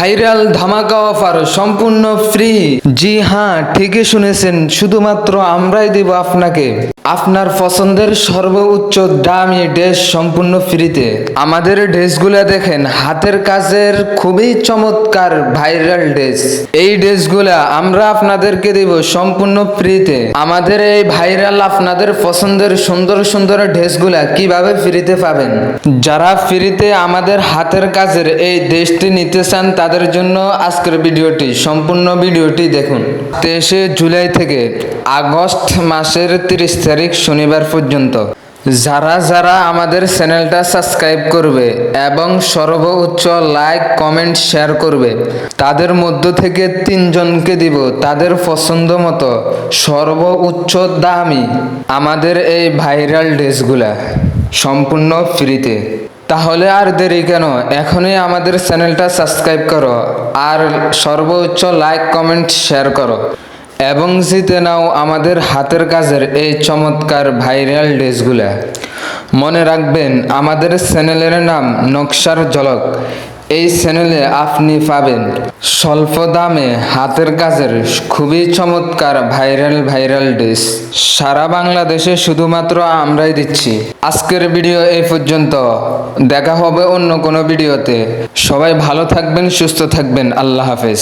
Viral ধামাকা offer সম্পূর্ণ free. জি হ্যাঁ, ঠিকই শুনেছেন, শুধুমাত্র আমরাই দিব আপনাকে আপনার পছন্দের সর্বোচ্চ দামি ড্রেস সম্পূর্ণ ফ্রিতে। আমাদের ড্রেসগুলা দেখেন, হাতের কাজের খুবই চমৎকার ভাইরাল ড্রেস। এই ড্রেসগুলা আমরা আপনাদেরকে দিব সম্পূর্ণ ফ্রিতে। আমাদের এই ভাইরাল আপনাদের পছন্দের সুন্দর সুন্দর ড্রেসগুলা কিভাবে ফ্রিতে পাবেন? যারা ফ্রিতে আমাদের হাতের কাজের এই ড্রেসটি নিতে চান তাদের জন্য আজকের ভিডিওটি, সম্পূর্ণ ভিডিওটি দেখুন। 23 জুলাই থেকে আগস্ট মাসের 30 তারিখ শনিবার পর্যন্ত যারা যারা আমাদের চ্যানেলটা সাবস্ক্রাইব করবে এবং সর্বোচ্চ লাইক কমেন্ট শেয়ার করবে, তাদের মধ্য থেকে 3 জনকে দিব তাদের পছন্দ মতো সর্বোচ্চ দামি আমাদের এই ভাইরাল ড্রেসগুলা সম্পূর্ণ ফ্রিতে। তাহলে আর দেরি কেন, এখনই আমাদের চ্যানেলটা সাবস্ক্রাইব করো আর সর্বোচ্চ লাইক কমেন্ট শেয়ার করো এবং জিতে নাও আমাদের হাতের কাজের এই চমৎকার ভাইরাল ড্রেসগুলা। মনে রাখবেন, আমাদের চ্যানেলের নাম নকশার ঝলক। এই চ্যানেলে আপনি পাবেন স্বল্প দামে হাতের কাজের খুবই চমৎকার ভাইরাল ড্রেস। সারা বাংলাদেশে শুধুমাত্র আমরাই দিচ্ছি। আজকের ভিডিও এই পর্যন্ত, দেখা হবে অন্য কোনো ভিডিওতে। সবাই ভালো থাকবেন, সুস্থ থাকবেন। আল্লাহ হাফেজ।